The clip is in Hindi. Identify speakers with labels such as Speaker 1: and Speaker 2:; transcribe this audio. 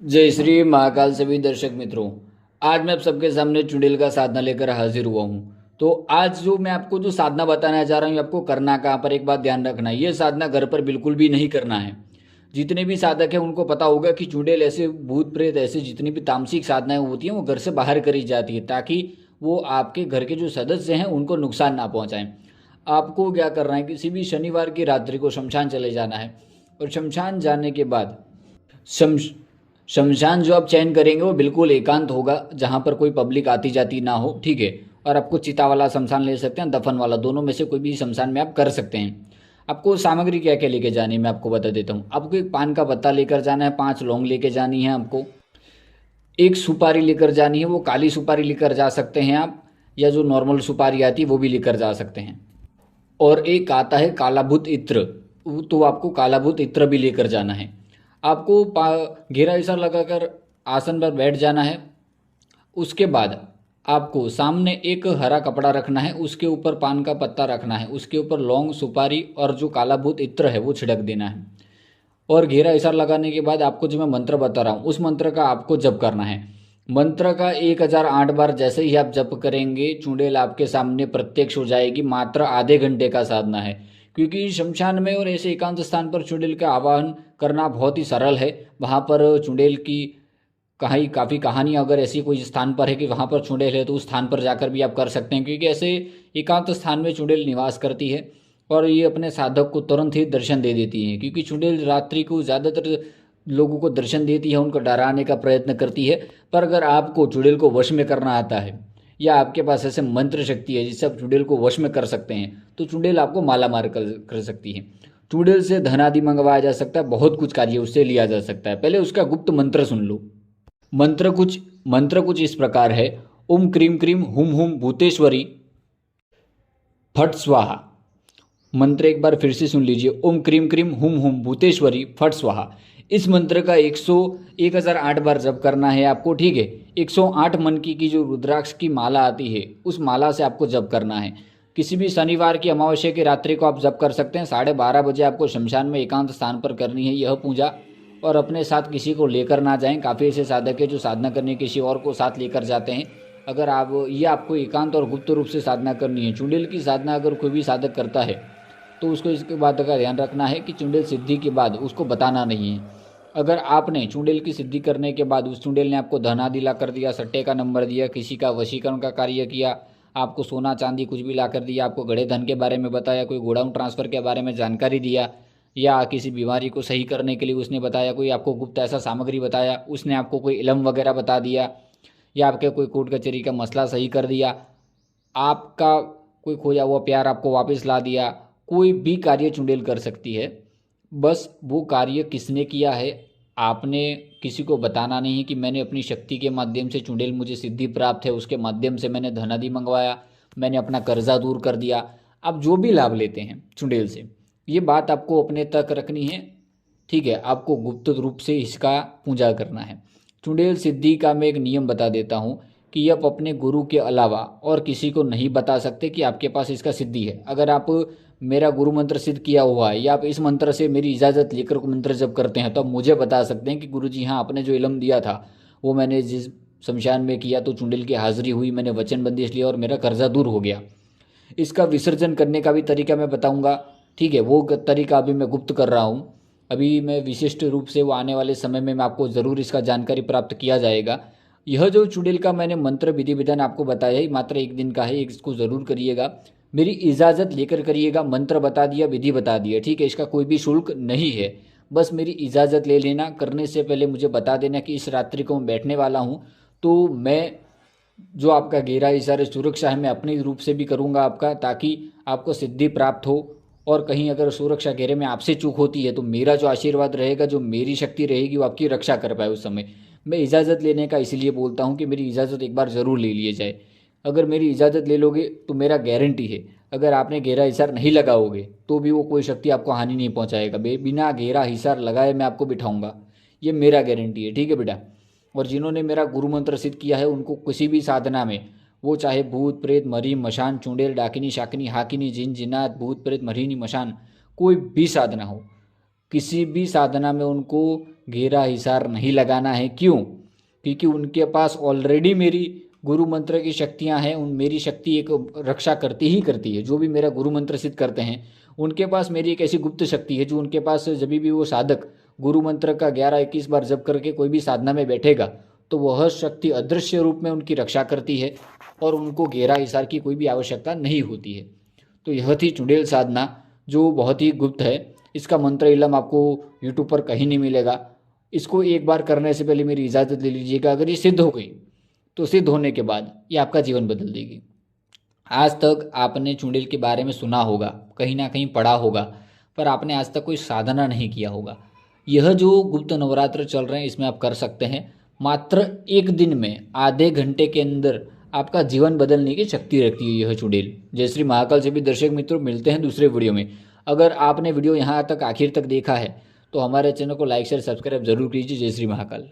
Speaker 1: जय श्री महाकाल सभी दर्शक मित्रों। आज मैं आप सबके सामने चुड़ैल का साधना लेकर हाजिर हुआ हूँ। तो आज जो मैं आपको जो साधना बताना चाह रहा हूँ, आपको करना कहाँ पर, एक बात ध्यान रखना है, ये साधना घर पर बिल्कुल भी नहीं करना है। जितने भी साधक हैं उनको पता होगा कि चुड़ैल ऐसे भूत प्रेत ऐसे जितनी भी तामसिक साधनाएं होती हैं वो घर से बाहर करी जाती है, ताकि वो आपके घर के जो सदस्य हैं उनको नुकसान ना पहुँचाएं। आपको क्या करना है, किसी भी शनिवार की रात्रि को शमशान चले जाना है, और शमशान जाने के बाद शम शमशान जो आप चयन करेंगे वो बिल्कुल एकांत होगा, जहाँ पर कोई पब्लिक आती जाती ना हो, ठीक है। और आपको चिता वाला शमशान ले सकते हैं, दफन वाला, दोनों में से कोई भी शमशान में आप कर सकते हैं। आपको सामग्री क्या क्या लेके जानी है मैं आपको बता देता हूँ। आपको एक पान का पत्ता लेकर जाना है, 5 लौंग लेके जानी है आपको, एक सुपारी लेकर जानी है, वो काली सुपारी लेकर जा सकते हैं आप, या जो नॉर्मल सुपारी आती है वो भी लेकर जा सकते हैं। और एक आता है कालाभूत इत्र, तो आपको कालाभूत इत्र भी लेकर जाना है। आपको घेरा ऐसा लगाकर आसन पर बैठ जाना है। उसके बाद आपको सामने एक हरा कपड़ा रखना है, उसके ऊपर पान का पत्ता रखना है, उसके ऊपर लौंग सुपारी और जो कालाभूत इत्र है वो छिड़क देना है। और घेरा इशार लगाने के बाद आपको जो मैं मंत्र बता रहा हूँ उस मंत्र का आपको जप करना है। मंत्र का 1008 बार जैसे ही आप जप करेंगे चुड़ैल आपके सामने प्रत्यक्ष हो जाएगी। मात्र आधे घंटे का साधना है, क्योंकि शमशान में और ऐसे एकांत स्थान पर चुड़ैल का आवाहन करना बहुत ही सरल है। वहाँ पर चुड़ैल की कहीं काफ़ी कहानियाँ, अगर ऐसी कोई स्थान पर है कि वहाँ पर चुड़ैल है तो उस स्थान पर जाकर भी आप कर सकते हैं, क्योंकि ऐसे एकांत स्थान में चुड़ैल निवास करती है और ये अपने साधक को तुरंत ही दर्शन दे देती है। क्योंकि चुड़ैल रात्रि को ज़्यादातर लोगों को दर्शन देती है, उनको डराने का प्रयत्न करती है। पर अगर आपको चुड़ैल को वश में करना आता है, या आपके पास ऐसे मंत्र शक्ति है जिससे आप चुड़ैल को वश में कर सकते हैं, तो चुड़ैल आपको माला मार कर सकती है। चुड़ैल से धन आदि मंगवाया जा सकता है, बहुत कुछ कार्य उससे लिया जा सकता है। पहले उसका गुप्त मंत्र सुन लो। मंत्र कुछ इस प्रकार है। ओम क्रीम क्रीम हुम हुम भूतेश्वरी फट स्वाहा। मंत्र एक बार फिर से सुन लीजिए। ओम क्रीम क्रीम हुम हुम भूतेश्वरी फट स्वाहा। इस मंत्र का 1008 बार जप करना है आपको, ठीक है। 108 मन की जो रुद्राक्ष की माला आती है उस माला से आपको जप करना है। किसी भी शनिवार की अमावस्या की रात्रि को आप जप कर सकते हैं। 12:30 बजे आपको शमशान में एकांत स्थान पर करनी है यह पूजा, और अपने साथ किसी को लेकर ना जाएं। काफ़ी ऐसे साधक है जो साधना करने किसी और को साथ लेकर जाते हैं। अगर आप ये आपको एकांत और गुप्त रूप से साधना करनी है। चुड़ैल की साधना अगर कोई भी साधक करता है तो उसको इसके बात का ध्यान रखना है कि चुड़ैल सिद्धि के बाद उसको बताना नहीं है। अगर आपने चुड़ैल की सिद्धि करने के बाद उस चुड़ैल ने आपको धन आदि ला कर दिया, सट्टे का नंबर दिया, किसी का वशीकरण का कार्य किया, आपको सोना चांदी कुछ भी ला कर दिया, आपको गड़े धन के बारे में बताया, कोई गोडाउन ट्रांसफ़र के बारे में जानकारी दिया, या किसी बीमारी को सही करने के लिए उसने बताया, कोई आपको गुप्त ऐसा सामग्री बताया, उसने आपको कोई इलम वगैरह बता दिया, या आपके कोई कोर्ट कचहरी का मसला सही कर दिया, आपका कोई खोया हुआ प्यार आपको वापस ला दिया, कोई भी कार्य चुड़ैल कर सकती है। बस वो कार्य किसने किया है आपने किसी को बताना नहीं कि मैंने अपनी शक्ति के माध्यम से चुड़ैल मुझे सिद्धि प्राप्त है, उसके माध्यम से मैंने धनादि मंगवाया, मैंने अपना कर्जा दूर कर दिया। आप जो भी लाभ लेते हैं चुड़ैल से, ये बात आपको अपने तक रखनी है, ठीक है। आपको गुप्त रूप से इसका पूजा करना है। चुड़ैल सिद्धि का मैं एक नियम बता देता हूँ कि आप अपने गुरु के अलावा और किसी को नहीं बता सकते कि आपके पास इसका सिद्धि है। अगर आप मेरा गुरु मंत्र सिद्ध किया हुआ है या आप इस मंत्र से मेरी इजाज़त लेकर मंत्र जप करते हैं, तो आप मुझे बता सकते हैं कि गुरुजी हाँ, आपने जो इलम दिया था वो मैंने जिस शमशान में किया तो चुड़ैल की हाजिरी हुई, मैंने वचन बंदिश लिया और मेरा कर्जा दूर हो गया। इसका विसर्जन करने का भी तरीका मैं बताऊंगा, ठीक है। वो तरीका अभी मैं गुप्त कर रहा हूँ, अभी मैं विशिष्ट रूप से वो आने वाले समय में मैं आपको ज़रूर इसका जानकारी प्राप्त किया जाएगा। यह जो चुड़ैल का मैंने मंत्र विधि विधान आपको बताया ही मात्र एक दिन का है, इसको ज़रूर करिएगा, मेरी इजाज़त लेकर करिएगा। मंत्र बता दिया, विधि बता दिया, ठीक है। इसका कोई भी शुल्क नहीं है, बस मेरी इजाज़त ले लेना। करने से पहले मुझे बता देना कि इस रात्रि को मैं बैठने वाला हूँ, तो मैं जो आपका घेरा इशारे सुरक्षा है मैं अपने रूप से भी करूँगा आपका, ताकि आपको सिद्धि प्राप्त हो। और कहीं अगर सुरक्षा घेरे में आपसे चूक होती है तो मेरा जो आशीर्वाद रहेगा, जो मेरी शक्ति रहेगी वो आपकी रक्षा कर पाए उस समय। मैं इजाज़त लेने का इसलिए बोलता हूँ कि मेरी इजाज़त एक बार ज़रूर ले लिए जाए। अगर मेरी इजाज़त ले लोगे तो मेरा गारंटी है, अगर आपने घेरा हिसार नहीं लगाओगे तो भी वो कोई शक्ति आपको हानि नहीं पहुँचाएगा। बिना घेरा हिसार लगाए मैं आपको बिठाऊँगा, ये मेरा गारंटी है, ठीक है बेटा। और जिन्होंने मेरा गुरु मंत्र सिद्ध किया है उनको किसी भी साधना में, वो चाहे भूत प्रेत मरी मशान चुड़ैल डाकिनी शाकिनी हाकिनी जिन जिन्नात भूत प्रेत मरीनी मशान, कोई भी साधना हो, किसी भी साधना में उनको घेरा हिसार नहीं लगाना है। क्यों? क्योंकि उनके पास ऑलरेडी मेरी गुरु मंत्र की शक्तियां हैं। मेरी शक्ति एक रक्षा करती ही करती है। जो भी मेरा गुरु मंत्र सिद्ध करते हैं उनके पास मेरी एक ऐसी गुप्त शक्ति है जो उनके पास जब भी वो साधक गुरु मंत्र का 11-21 बार जप करके कोई भी साधना में बैठेगा तो वह शक्ति अदृश्य रूप में उनकी रक्षा करती है और उनको घेरा हिसार की कोई भी आवश्यकता नहीं होती है। तो यह थी चुड़ैल साधना जो बहुत ही गुप्त है। इसका मंत्र इलम आपको यूट्यूब पर कहीं नहीं मिलेगा। इसको एक बार करने से पहले मेरी इजाज़त ले लीजिएगा। अगर ये सिद्ध हो गई तो सिद्ध होने के बाद ये आपका जीवन बदल देगी। आज तक आपने चुड़ैल के बारे में सुना होगा, कहीं ना कहीं पढ़ा होगा, पर आपने आज तक कोई साधना नहीं किया होगा। यह जो गुप्त नवरात्र चल रहे हैं इसमें आप कर सकते हैं। मात्र एक दिन में आधे घंटे के अंदर आपका जीवन बदलने की शक्ति रखती है यह चुड़ैल। जय श्री महाकाल। से भी दर्शक मित्रों, मिलते हैं दूसरे वीडियो में। अगर आपने वीडियो यहाँ तक आखिर तक देखा है तो हमारे चैनल को लाइक शेयर सब्सक्राइब जरूर कीजिए। जय श्री महाकाल।